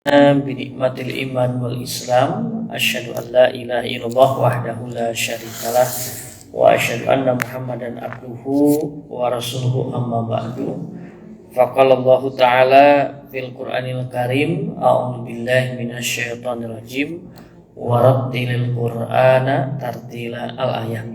Binikmatil iman wal islam asyhadu an la ilaha illallah wahdahu la syarikalah wa asyhadu anna muhammadan abduhu wa rasuluhu amma ba'du. Faqala Allah ta'ala fil Qur'anil Karim a'udzu billahi minasyaitonir rajim wa rattilil Qur'ana tartila al-ayat.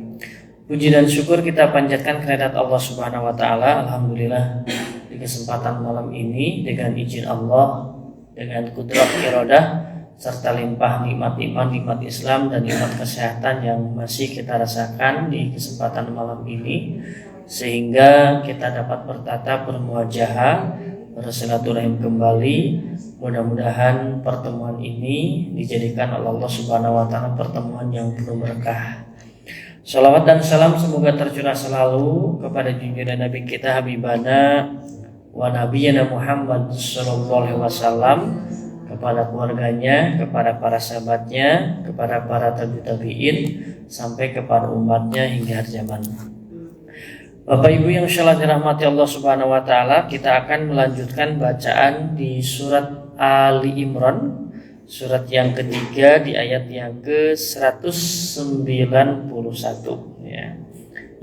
Puji dan syukur kita panjatkan kehadirat Allah Subhanahu wa taala. Alhamdulillah di kesempatan malam ini dengan izin Allah, dengan kudrat iradah serta limpah nikmat iman, nikmat Islam dan nikmat kesehatan yang masih kita rasakan di kesempatan malam ini, sehingga kita dapat bertatap, bermuajahah, bersilaturahim kembali. Mudah-mudahan pertemuan ini dijadikan oleh Allah Subhanahu wa taala pertemuan yang penuh berkah. Salawat dan salam semoga tercurah selalu kepada junjungan Nabi kita Habibana wa Nabiyana Muhammad sallallahu alaihi wasallam, kepada keluarganya, kepada para sahabatnya, kepada para tabi'in sampai kepada umatnya hingga akhir zaman. Bapak Ibu yang insyaallah dirahmati Allah Subhanahu wa taala, kita akan melanjutkan bacaan di surat Ali Imran, surat yang ketiga di ayat yang ke-191 ya,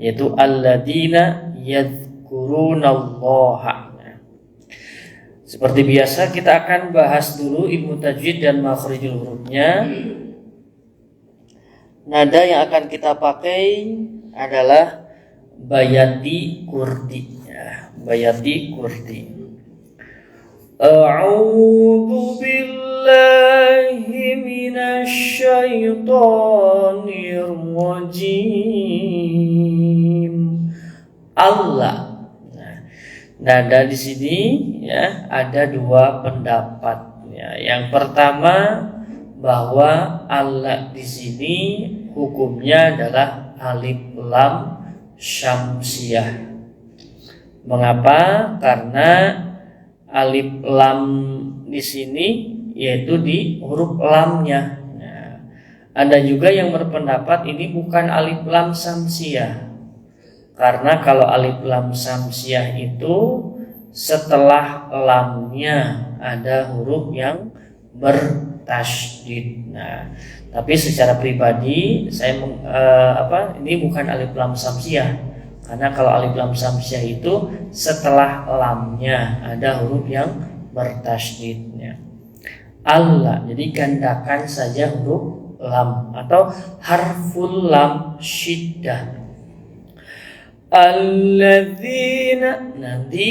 yaitu alladzina yadhkurunallaha. Seperti biasa kita akan bahas dulu ilmu tajwid dan makhrijul hurufnya. Nada yang akan kita pakai adalah bayati kurdi ya, bayati kurdi. A'udzu billahi minasy syaithanir rajim. Allah. Nada di sini ya ada dua pendapat ya. Yang pertama bahwa Allah di sini hukumnya adalah alif lam syamsiyah. Mengapa? Karena alif lam di sini yaitu di huruf lamnya. Nah, ada juga yang berpendapat ini bukan alif lam syamsiyah. Karena kalau alif lam syamsiyah itu setelah lamnya ada huruf yang bertasydid. Nah, tapi secara pribadi saya ini bukan alif lam syamsiyah. Karena kalau alif lam syamsiyah itu setelah lamnya ada huruf yang bertasydidnya. Allah, jadi gandakan saja huruf lam atau harful lam syiddah. Alladzina, nanti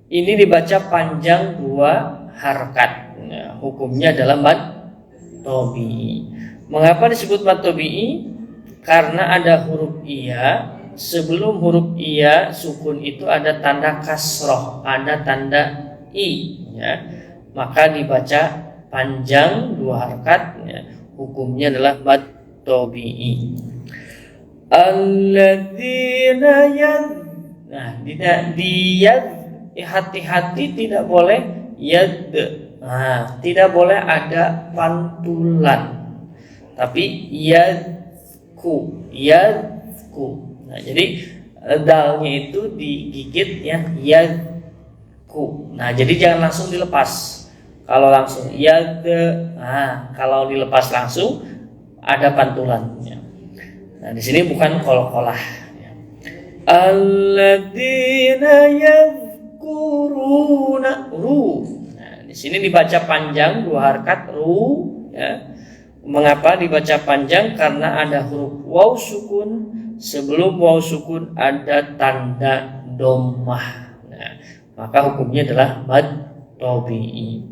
ini dibaca panjang dua harkat. Nah, hukumnya adalah mad tabi'i. Mengapa disebut mad tabi'i? Karena ada huruf iya. Sebelum huruf iya sukun itu ada tanda kasroh, ada tanda i ya. Maka dibaca panjang dua harkat ya. Hukumnya adalah mad tabi'i. Alladzina yad. Nah, tidak diyad, hati-hati tidak boleh yad. Nah, tidak boleh ada pantulan. Tapi yadku. Nah, jadi dalnya itu digigit ya, yadku. Nah, jadi jangan langsung dilepas. Kalau langsung yad, nah, kalau dilepas langsung ada pantulannya. Nah, di sini bukan qolqolah. Alladzina yadhkuruna ru. Nah, di sini dibaca panjang dua harkat ru ya. Mengapa dibaca panjang? Karena ada huruf waw sukun, sebelum waw sukun ada tanda dhammah. Nah, maka hukumnya adalah mad tabi'i.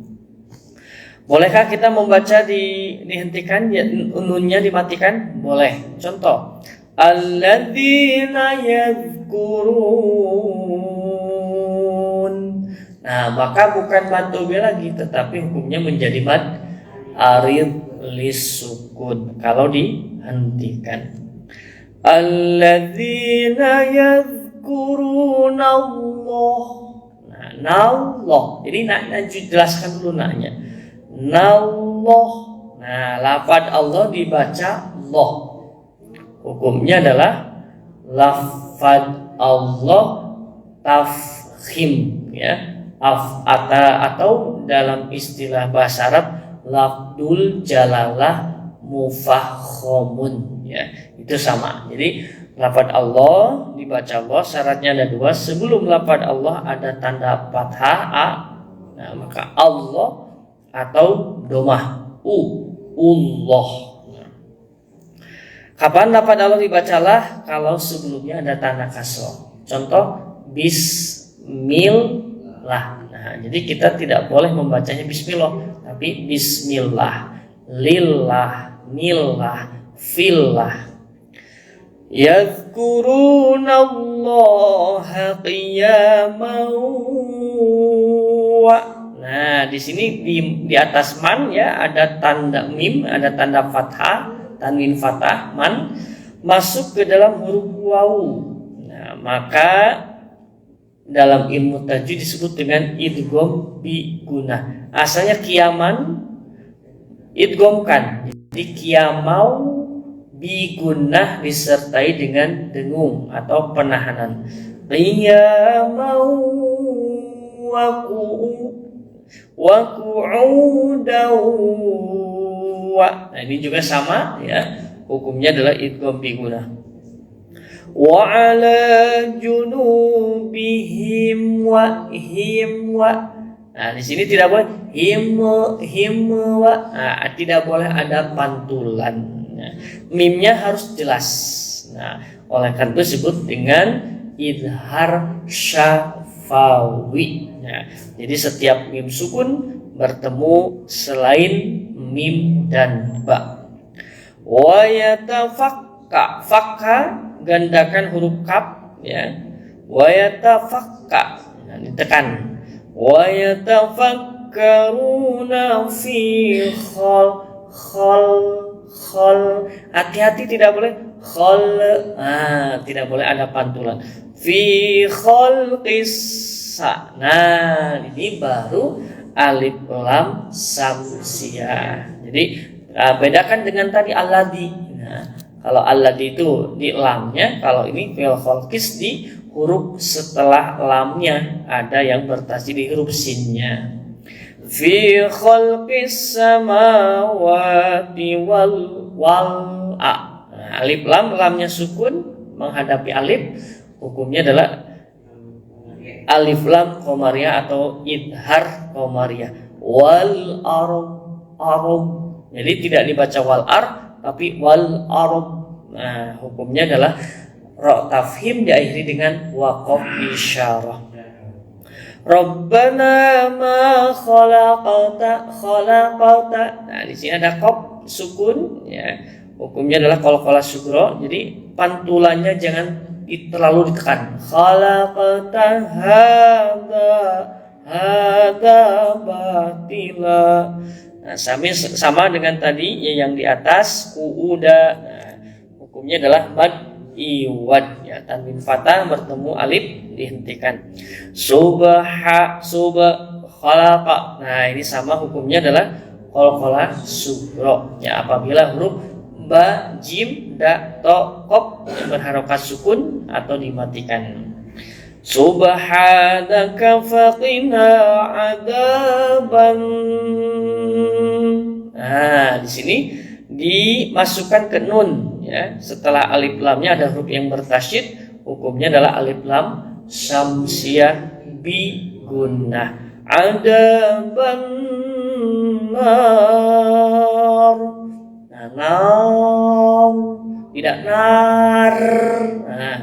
Bolehkah kita membaca dihentikan ya, nunnya dimatikan? Boleh. Contoh, alladzina yadhkurun. Nah, maka bukan mad tabi'i lagi, tetapi hukumnya menjadi mad arid lis sukun kalau dihentikan. Alladzina yadhkuruna Allah. Nah, Allah. Jadi nak jelaskan dulu naknya. Nallah. Nah, lafaz Allah dibaca Allah. Hukumnya adalah lafaz Allah tafkhim ya. atau dalam istilah bahasa Arab lafdul jalalah mufakhomun, ya itu sama. Jadi lafaz Allah dibaca Allah syaratnya ada dua. Sebelum lafaz Allah ada tanda fathah a, nah maka Allah atau domah Allah. Kapan lafaz Allah dibacalah? Kalau sebelumnya ada tanda kasroh. Contoh bismillah. Nah, jadi kita tidak boleh membacanya bismillah, tapi bismillah, lillah, nillah, fillah. Yadhkurunallaha qiyaman wa. Nah, di sini di atas man ya ada tanda mim, ada tanda fathah, tanwin fathah man masuk ke dalam huruf waw. Nah, maka dalam ilmu tajwid disebut dengan idgham bi gunah. Asalnya kiaman idghamkan. Jadi kiamau bi gunah disertai dengan dengung atau penahanan. Qiyamau wa qu'udaw. Nah, ini juga sama ya. Hukumnya adalah idgham bi gunah. Wa 'ala junubihim wa him wa. Nah, di sini tidak boleh him wa. Nah, tidak boleh ada pantulan. Nah, mimnya harus jelas. Nah, oleh karena itu disebut dengan idhar syafawi. Nah, jadi setiap mim sukun bertemu selain mim dan ba. Wa yatafakka, fakka gandakan huruf kaf ya. Wa yatafakka, nah, ditekan. Wa yatafakkaruna fi khal. Hati-hati tidak boleh tidak boleh ada pantulan. Fi khalqis. Nah, ini baru alif lam samsiah. Jadi bedakan dengan tadi alladzi. Nah, kalau alladzi itu di lamnya, kalau ini fil khalqis di huruf setelah lamnya, ada yang bertasydid di huruf sinnya. Fi khalqis samawati wal a. Nah, alif lamnya sukun menghadapi alif, hukumnya adalah alif lam qamariyah atau idhar qamariyah. Wal arab. Jadi tidak dibaca wal ar tapi wal arab. Nah, hukumnya adalah ra tafhim diakhiri dengan waqaf isyarah. Rabbana ma khalaqta. Nah, di sini ada qaf sukun ya. Hukumnya adalah qalqalah sughra. Jadi pantulannya jangan terlalu ditekan. Khalaqta hadza batila. Nah, sama dengan tadi ya, yang di atas kuuda. Nah, hukumnya adalah mad iwad ya, tanwin fathah bertemu alif dihentikan. Khalaqa. Nah, ini sama hukumnya adalah qalqalah sughra ya, apabila huruf ba, jim, da, to, qaf yang berharokat sukun atau dimatikan. Subhanaka faqina adzaban. Nah, di sini dimasukkan ke nun ya. Setelah alif lamnya ada huruf yang bertasydid, hukumnya adalah alif lam samsiah bi gunnah. Adzaban nar. Nah, tidak nar. Nah,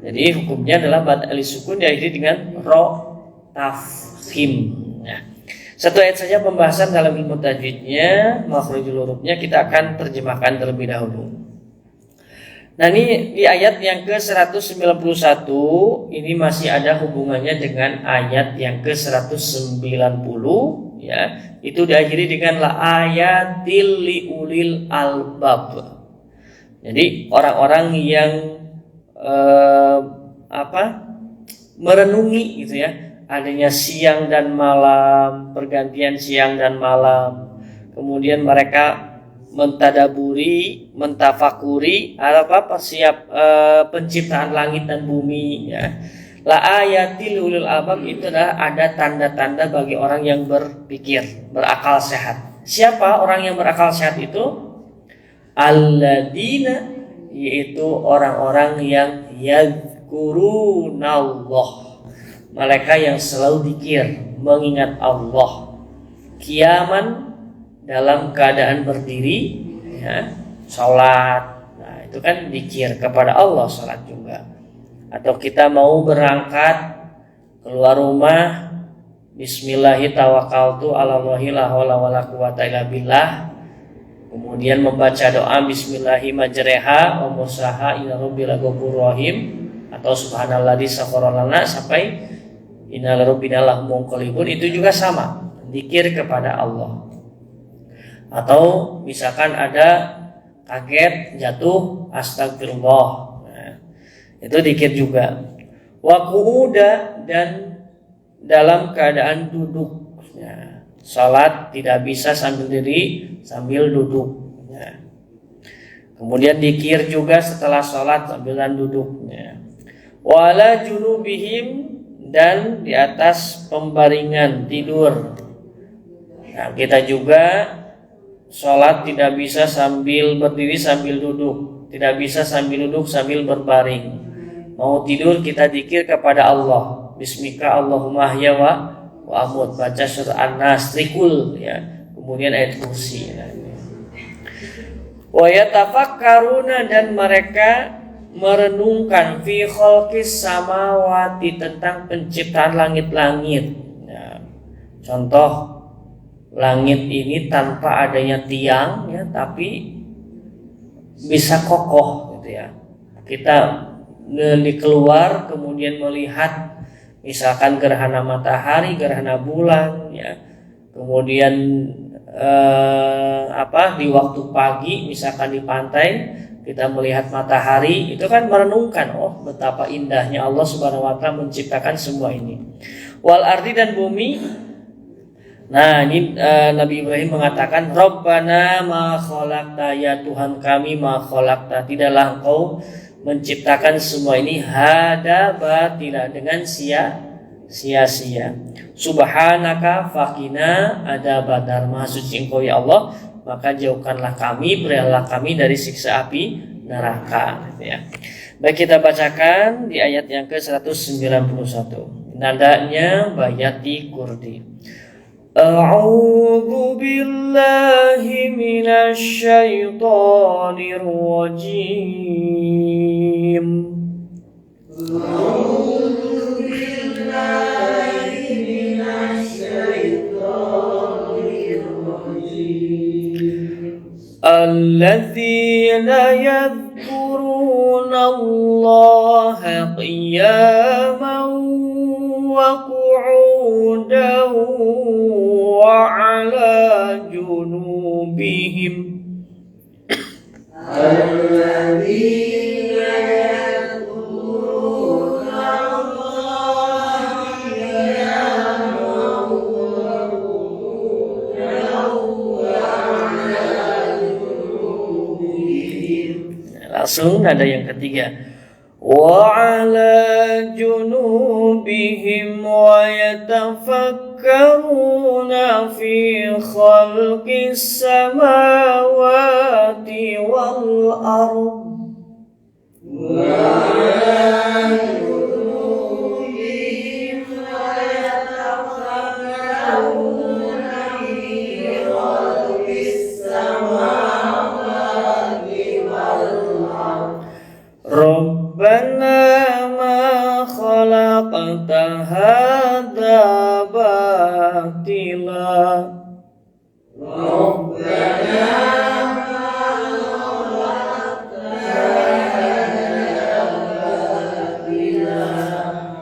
jadi hukumnya adalah bad alif sukun diakhiri dengan ro tafhim. Nah, satu ayat saja pembahasan dalam ilmu tajwidnya, makhrajul hurufnya kita akan terjemahkan terlebih dahulu. Nah, ini di ayat yang ke-191 ini masih ada hubungannya dengan ayat yang ke-190 ya. Itu diakhiri dengan la ayatil liulil albab. Jadi orang-orang yang merenungi gitu ya, adanya siang dan malam, pergantian siang dan malam. Kemudian mereka mentadaburi, mentafakuri penciptaan langit dan bumi ya. La ayatil ulul albab itu adalah ada tanda-tanda bagi orang yang berpikir, berakal sehat. Siapa orang yang berakal sehat itu? Alladzina, yaitu orang-orang yang yadhkurunallah, mereka yang selalu zikir, mengingat Allah, qiyaman, dalam keadaan berdiri, ya, salat. Nah, itu kan zikir kepada Allah, salat juga. Atau kita mau berangkat keluar rumah, bismillahi tawakkaltu 'alallahi la haula wala quwata illa billah. Kemudian membaca doa bismillahi majreha wa mursaha ila rabbil ghafurur rahim, atau subhanalladzi sakhkhara lana sampai innal rabbina lahum qalibun, itu juga sama, zikir kepada Allah. Atau misalkan ada kaget jatuh, astagfirullah. Itu zikir juga. Wa qu'uda, dan dalam keadaan duduk. Ya. Salat tidak bisa sambil diri, sambil duduk. Ya. Kemudian zikir juga setelah salat sambilan duduk. Ya. Wala junubihim, dan di atas pembaringan tidur. Nah, kita juga salat tidak bisa sambil berdiri sambil duduk, tidak bisa sambil duduk sambil berbaring. Mau tidur kita zikir kepada Allah. Bismika Allahumma ahya wa amut. Baca surah An-Nas, trikul, ya. Kemudian ayat kursi. Wa yatafakkaruna, dan mereka merenungkan fi khalqis samawati, tentang penciptaan langit-langit. Ya. Contoh, langit ini tanpa adanya tiang, ya, tapi bisa kokoh, gitu ya. Kita keluar kemudian melihat misalkan gerhana matahari, gerhana bulan, ya. Kemudian di waktu pagi misalkan di pantai kita melihat matahari, itu kan merenungkan, oh betapa indahnya Allah Subhanahu wa taala menciptakan semua ini. Wal ardi, dan bumi. Nah, ini Nabi Ibrahim mengatakan, Rabbana ma khalaqta, ya Tuhan kami, ma khalaqta, tidaklah Engkau menciptakan semua ini hada batila, dengan sia-sia. Subhanaka faqina adzabannar, maha suci Engkau ya Allah, maka jauhkanlah kami, berilah kami dari siksa api neraka. Ya. Baik, kita bacakan di ayat yang ke-191. Nadanya Bayati Kurdi. A'udzu billahi minasy syaithanir rajim. A'udzu billahi minasy syaithanir rajim. Alladzina yadhkuruna Allaha qiyaman wa qu'udan wa 'ala junubihim. Alladzina yadhkuruna Allaha qiyaman wa qu'udan wa 'ala junubihim. Langsung ada yang ketiga. وعلى جنوبهم ويتفكرون في خلق السماوات والأرض وعلى جنوبهم ويتفكرون في خلق السماوات والأرض Rabbana ma khalaqta hadza batila. Rabbana ma khalaqta hadza batila.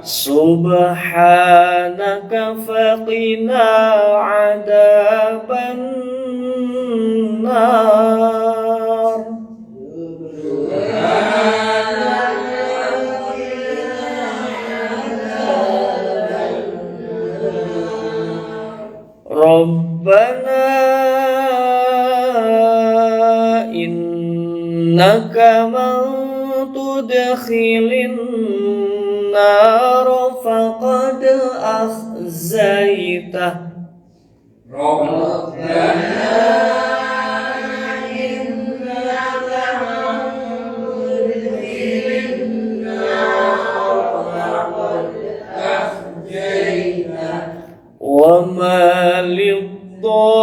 Subhanaka faqina adzaban nar. Rabbana innaka man tudkhilin النار فقد أخزيته وما للظالمين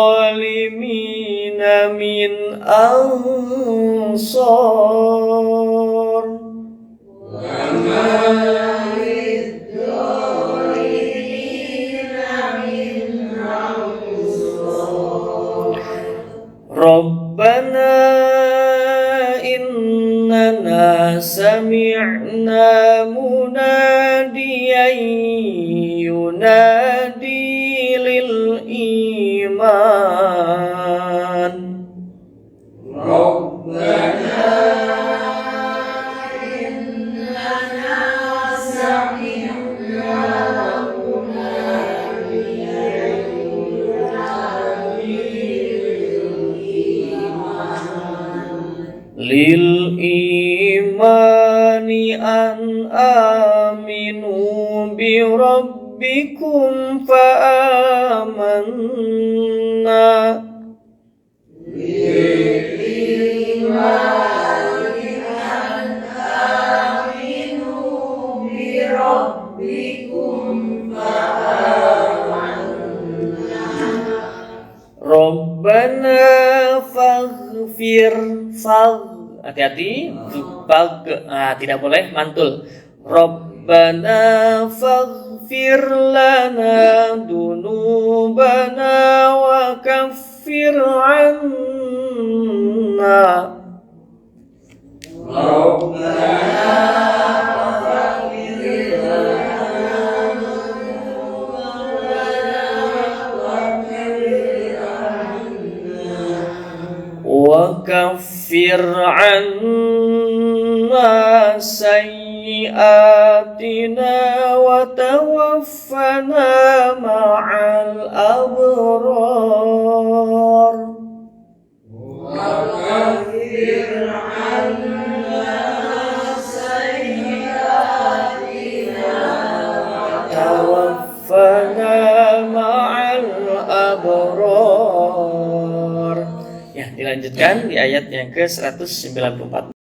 من أنصار ربنا إننا سمعنا مناديا ينادي للإيمان ربنا إننا سمعنا مناديا للإيمان أن آمنوا بربكم فآمنا للإيمان أن آمنوا بربكم فآمنا ربنا faghfir hati-hati tidak boleh mantul. Rabbana faghfir lana dunubana wa kaffir anna Rabbana wa kaffir anna sayyi'atina wa tawaffana ma'al abrar wa kaffir anna sayyi'atina wa tawaffana ma'al abrar. Ya, dilanjutkan di ayat yang ke-194.